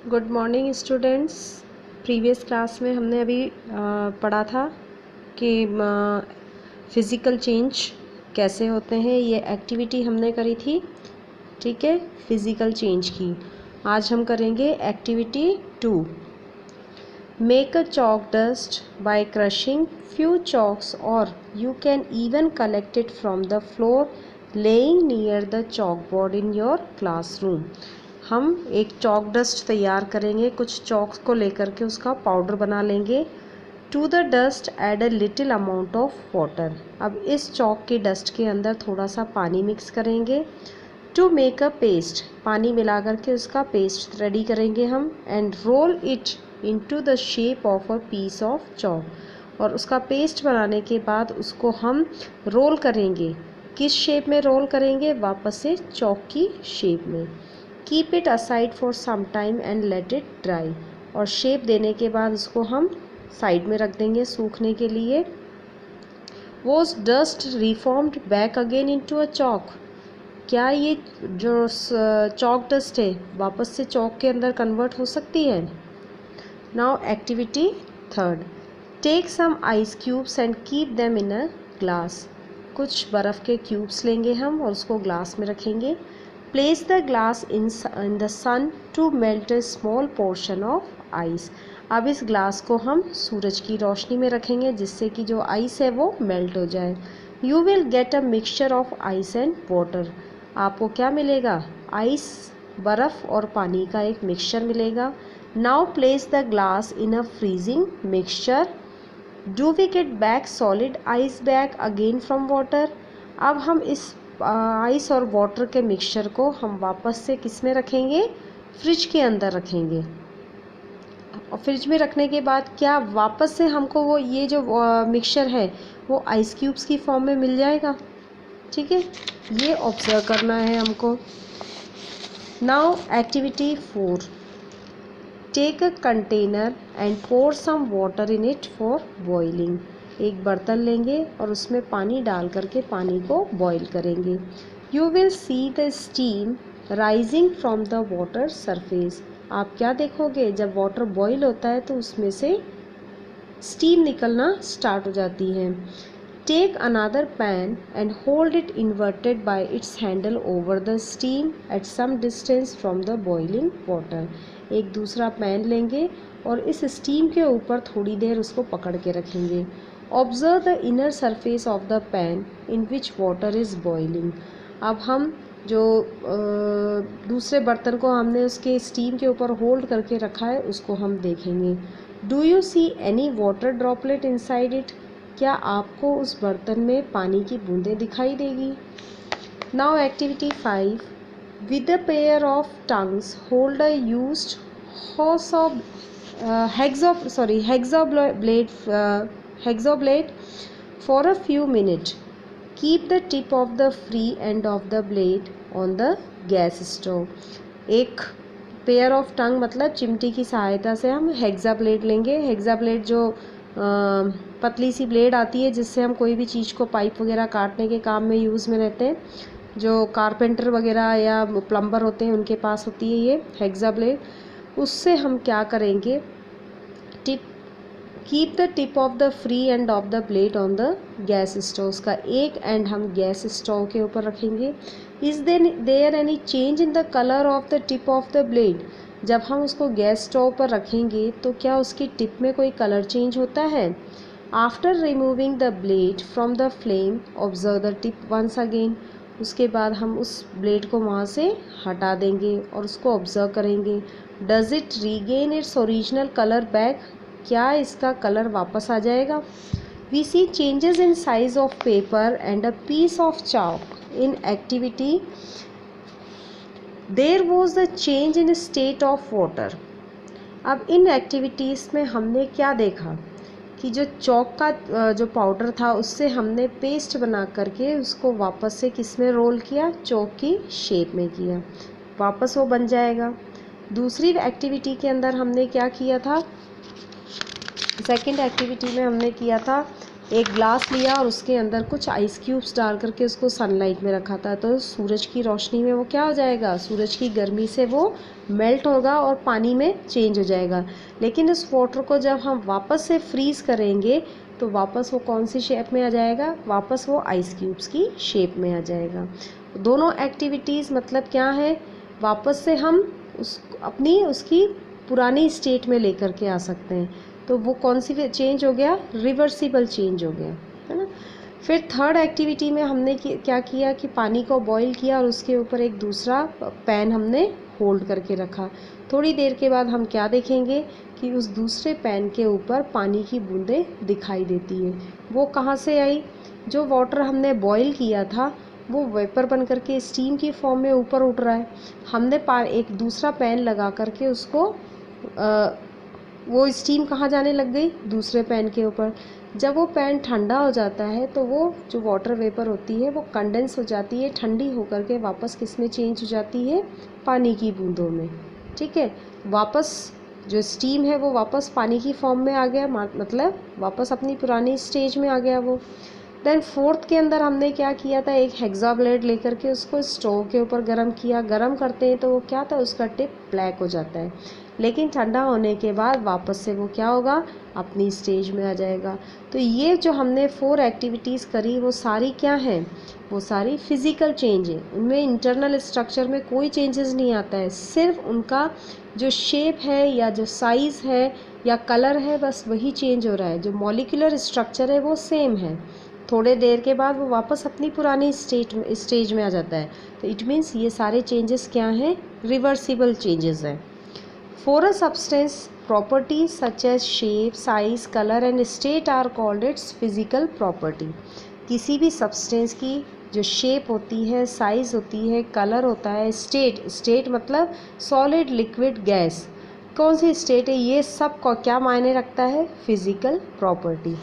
Good morning students. Previous class में हमने अभी पढ़ा था कि फिज़िकल चेंज कैसे होते हैं। ये एक्टिविटी हमने करी थी, ठीक है, फिज़िकल चेंज की। आज हम करेंगे activity 2। Make a chalk dust by crushing few chalks, or you can even collect it from the floor laying near the chalkboard in your classroom। हम एक चॉक डस्ट तैयार करेंगे, कुछ चॉक्स को लेकर के उसका पाउडर बना लेंगे। To the dust add a little amount of water. अब इस चॉक के डस्ट के अंदर थोड़ा सा पानी मिक्स करेंगे। टू मेक अ पेस्ट, पानी मिला करके उसका पेस्ट रेडी करेंगे हम। And roll it into the shape of a piece of chalk. और उसका पेस्ट बनाने के बाद उसको हम रोल करेंगे। किस शेप में रोल करेंगे? वापस से चॉक की शेप में। Keep it aside for some time and let it dry. और शेप देने के बाद उसको हम साइड में रख देंगे सूखने के लिए। Was dust reformed back again into a chalk. क्या ये जो चॉक डस्ट है वापस से चॉक के अंदर कन्वर्ट हो सकती है? Now activity 3। Take some ice cubes and keep them in a glass. कुछ बर्फ़ के क्यूब्स लेंगे हम और उसको ग्लास में रखेंगे। Place the glass in the sun to melt a small portion of ice. अब इस ग्लास को हम सूरज की रोशनी में रखेंगे जिससे कि जो आइस है वो मेल्ट हो जाए। You will get a mixture of ice and water. आपको क्या मिलेगा? आइस, बर्फ़ और पानी का एक मिक्सचर मिलेगा। Now place the glass in a freezing mixture. Do we get back solid ice back again from water. अब हम इस आइस और वाटर के मिक्सचर को हम वापस से किस में रखेंगे? फ्रिज के अंदर रखेंगे। और फ्रिज में रखने के बाद क्या वापस से हमको वो ये जो मिक्सचर है वो आइस क्यूब्स की फॉर्म में मिल जाएगा? ठीक है, ये ऑब्जर्व करना है हमको। Now activity 4। Take a container and pour some water in it for boiling. एक बर्तन लेंगे और उसमें पानी डाल करके पानी को बॉईल करेंगे। You will see the steam rising from the water surface. आप क्या देखोगे? जब वाटर बॉईल होता है तो उसमें से स्टीम निकलना स्टार्ट हो जाती है। Take another pan and hold it inverted by its handle over the steam at some distance from the boiling water. एक दूसरा पैन लेंगे और इस स्टीम के ऊपर थोड़ी देर उसको पकड़ के रखेंगे। Observe the inner surface of the pan in which water is boiling. अब हम जो दूसरे बर्तन को हमने उसके स्टीम के ऊपर होल्ड करके रखा है उसको हम देखेंगे। Do you see any water droplet inside it. क्या आपको उस बर्तन में पानी की बूंदें दिखाई देगी? Now activity 5। With a pair of tongues hold a used hexablade for a few minutes. Keep the tip of the free end of the blade on the gas stove. एक पेयर ऑफ टंग मतलब चिमटी की सहायता से हम hexa blade लेंगे। Hexa blade जो पतली सी ब्लेड आती है जिससे हम कोई भी चीज़ को पाइप वगैरह काटने के काम में यूज़ में रहते हैं। जो कारपेंटर वगैरह या प्लम्बर होते हैं उनके पास होती है ये हेक्सा ब्लेड। उससे हम क्या करेंगे? Keep the tip of the free end of the blade on the gas stove. उसका एक एंड हम गैस स्टोव के ऊपर रखेंगे। Is there any change in the colour of the tip of the blade. जब हम उसको गैस स्टोव पर रखेंगे तो क्या उसकी टिप में कोई कलर चेंज होता है? After removing the blade from the flame observe the tip once again. उसके बाद हम उस ब्लेड को वहाँ से हटा देंगे और उसको ऑब्जर्व करेंगे। Does it regain its original colour back. क्या इसका कलर वापस आ जाएगा? We see changes in size of paper and a piece of chalk in activity. There was the change in state of water. अब इन activities में हमने क्या देखा कि जो चॉक का जो पाउडर था उससे हमने पेस्ट बना करके उसको वापस से किस में रोल किया? चॉक की शेप में किया, वापस वो बन जाएगा। दूसरी एक्टिविटी के अंदर हमने क्या किया था? सेकंड एक्टिविटी में हमने किया था एक ग्लास लिया और उसके अंदर कुछ आइस क्यूब्स डाल करके उसको सनलाइट में रखा था, तो सूरज की रोशनी में वो क्या हो जाएगा, सूरज की गर्मी से वो मेल्ट होगा और पानी में चेंज हो जाएगा। लेकिन इस वाटर को जब हम वापस से फ्रीज़ करेंगे तो वापस वो कौन सी शेप में आ जाएगा, वापस वो आइस क्यूब्स की शेप में आ जाएगा। दोनों एक्टिविटीज़ मतलब क्या है, वापस से हम उसकी पुरानी स्टेट में लेकर के आ सकते हैं। तो वो कौन सी चेंज हो गया, रिवर्सिबल चेंज हो गया, है ना। फिर थर्ड एक्टिविटी में हमने क्या किया कि पानी को बॉईल किया और उसके ऊपर एक दूसरा पैन हमने होल्ड करके रखा। थोड़ी देर के बाद हम क्या देखेंगे कि उस दूसरे पैन के ऊपर पानी की बूंदें दिखाई देती है। वो कहाँ से आई, जो वाटर हमने बॉईल किया था वो वेपर बन करके स्टीम की फॉर्म में ऊपर उठ रहा है। हमने एक दूसरा पैन लगा करके उसको वो स्टीम कहाँ जाने लग गई, दूसरे पैन के ऊपर। जब वो पैन ठंडा हो जाता है तो वो जो वाटर वेपर होती है वो कंडेंस हो जाती है, ठंडी होकर के वापस किस में चेंज हो जाती है, पानी की बूंदों में। ठीक है, वापस जो स्टीम है वो वापस पानी की फॉर्म में आ गया, मतलब वापस अपनी पुरानी स्टेज में आ गया वो। देन फोर्थ के अंदर हमने क्या किया था, एक हेक्सा ब्लेड लेकर के उसको स्टोव के ऊपर गर्म किया। गर्म करते हैं तो वो क्या था, उसका टिप ब्लैक हो जाता है, लेकिन ठंडा होने के बाद वापस से वो क्या होगा, अपनी स्टेज में आ जाएगा। तो ये जो हमने 4 एक्टिविटीज़ करी वो सारी क्या हैं, वो सारी फिज़िकल चेंज है। उनमें इंटरनल स्ट्रक्चर में कोई चेंजेस नहीं आता है, सिर्फ उनका जो शेप है या जो साइज़ है या कलर है बस वही चेंज हो रहा है। जो मॉलिक्यूलर स्ट्रक्चर है वो सेम है। थोड़े देर के बाद वो वापस अपनी पुरानी स्टेज में आ जाता है। तो इट मीन्स ये सारे चेंजेस क्या हैं, रिवर्सिबल चेंजेस हैं। For a substance, properties such as shape, size, color and state are called its physical property. किसी भी सब्सटेंस की जो शेप होती है, साइज़ होती है, कलर होता है, स्टेट मतलब सॉलिड, लिक्विड, गैस, कौन सी स्टेट है, ये सब को क्या मायने रखता है, physical property.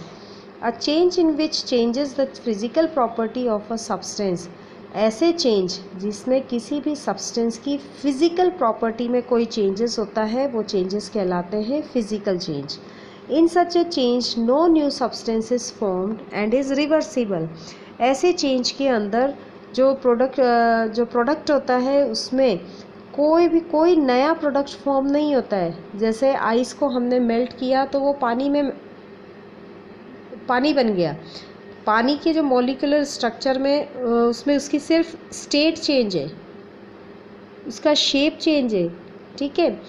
A change in which changes the physical property of a substance, ऐसे चेंज जिसमें किसी भी सब्सटेंस की फिज़िकल प्रॉपर्टी में कोई चेंजेस होता है वो चेंजेस कहलाते हैं physical change. In such a change no new substance is formed and is reversible. ऐसे चेंज के अंदर जो प्रोडक्ट होता है उसमें कोई नया प्रोडक्ट फॉर्म नहीं होता है। जैसे आइस को हमने मेल्ट किया तो वो पानी बन गया। पानी के जो मॉलिक्यूलर स्ट्रक्चर में उसमें उसकी सिर्फ स्टेट चेंज है, उसका शेप चेंज है, ठीक है,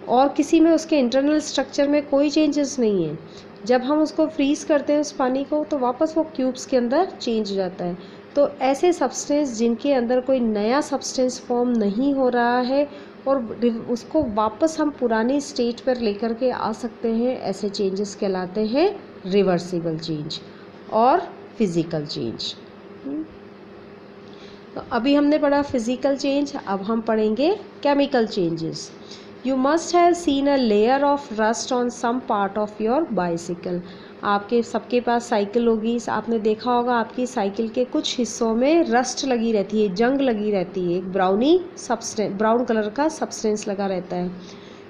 और किसी में उसके इंटरनल स्ट्रक्चर में कोई चेंजेस नहीं है। जब हम उसको फ्रीज़ करते हैं उस पानी को तो वापस वो क्यूब्स के अंदर चेंज हो जाता है। तो ऐसे सब्सटेंस जिनके अंदर कोई नया सब्सटेंस फॉर्म नहीं हो रहा है और उसको वापस हम पुरानी स्टेट पर लेकर के आ सकते हैं, ऐसे चेंजेस कहलाते हैं रिवर्सिबल चेंज और फिज़िकल चेंज। तो अभी हमने पढ़ा फिज़िकल चेंज, अब हम पढ़ेंगे chemical changes. You must have seen a layer of rust on some part of your bicycle. आपके सबके पास साइकिल होगी, आपने देखा होगा आपकी साइकिल के कुछ हिस्सों में रस्ट लगी रहती है, जंग लगी रहती है, एक ब्राउन कलर का सब्सटेंस लगा रहता है।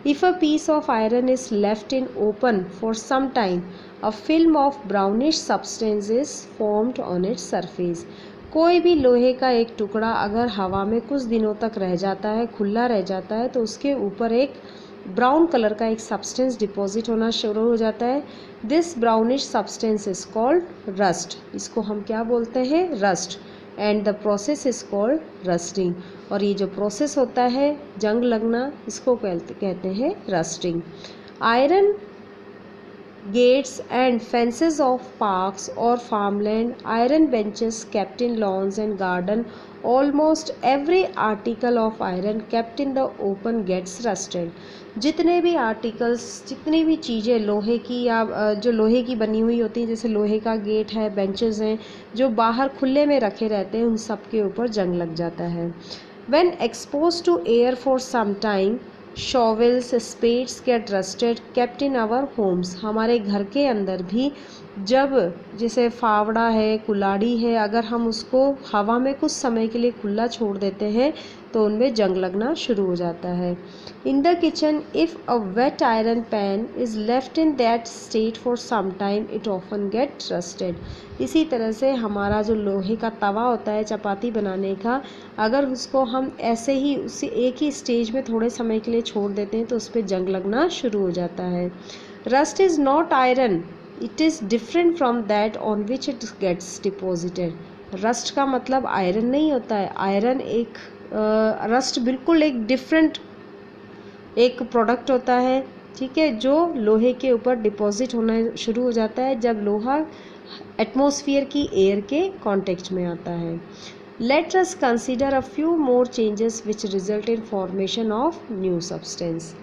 If a piece of iron is left in open for some time a film of brownish substance is formed on its surface। कोई भी लोहे का एक टुकड़ा अगर हवा में कुछ दिनों तक रह जाता है, खुला रह जाता है, तो उसके ऊपर एक ब्राउन कलर का एक सब्सटेंस डिपॉजिट होना शुरू हो जाता है। This brownish substance is called rust. इसको हम क्या बोलते हैं, rust. And the process is called rusting. और ये जो प्रोसेस होता है जंग लगना, इसको कहते हैं rusting. Iron gates and fences of parks or farmland, iron benches kept in lawns and garden, almost every article of iron kept in the open gets rusted। जितने भी आर्टिकल्स, जितनी भी चीज़ें लोहे की या जो लोहे की बनी हुई होती हैं, जैसे लोहे का गेट है, बेंचेस हैं, जो बाहर खुले में रखे रहते हैं, उन सब के ऊपर जंग लग जाता है। When exposed to air for some time, shovels, spades get rusted kept in our homes. हमारे घर के अंदर भी जब जैसे फावड़ा है, कुल्हाड़ी है, अगर हम उसको हवा में कुछ समय के लिए खुला छोड़ देते हैं तो उनमें जंग लगना शुरू हो जाता है। In the kitchen if a wet iron pan is left in that state for some time it often get rusted. इसी तरह से हमारा जो लोहे का तवा होता है चपाती बनाने का, अगर उसको हम ऐसे ही उसी एक ही स्टेज में थोड़े समय के लिए छोड़ देते हैं तो उस पर जंग लगना शुरू हो जाता है। Rust is not iron, it is different from that on which it gets deposited. Rust का मतलब आयरन नहीं होता है। आयरन एक रस्ट बिल्कुल एक डिफरेंट एक प्रोडक्ट होता है, ठीक है, जो लोहे के ऊपर डिपॉजिट होना शुरू हो जाता है जब लोहा एटमॉस्फेयर की एयर के कांटेक्ट में आता है। Let us consider a few more changes which result in formation of new substance.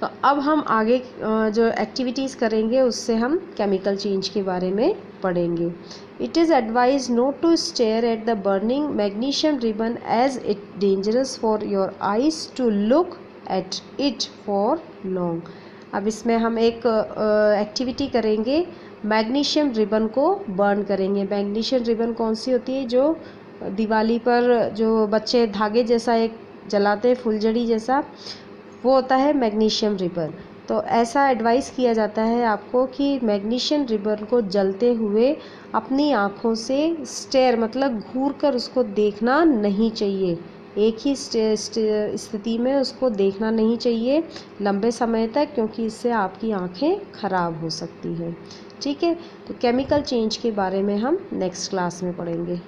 तो अब हम आगे जो एक्टिविटीज़ करेंगे उससे हम केमिकल चेंज के बारे में पढ़ेंगे। It is advise not to stare at the burning magnesium ribbon as it dangerous for your eyes to look at it for long. अब इसमें हम एक एक्टिविटी करेंगे, मैग्नीशियम रिबन को बर्न करेंगे। मैग्नीशियम रिबन कौन सी होती है? जो दिवाली पर जो बच्चे धागे जैसा एक जलाते हैं, फुलझड़ी जैसा, वो होता है मैग्नीशियम रिबन। तो ऐसा एडवाइस किया जाता है आपको कि मैग्नीशियम रिबन को जलते हुए अपनी आँखों से स्टेयर मतलब घूर कर उसको देखना नहीं चाहिए। एक ही स्थिति में उसको देखना नहीं चाहिए लंबे समय तक, क्योंकि इससे आपकी आँखें खराब हो सकती हैं। ठीक है, तो केमिकल चेंज के बारे में हम नेक्स्ट क्लास में पढ़ेंगे।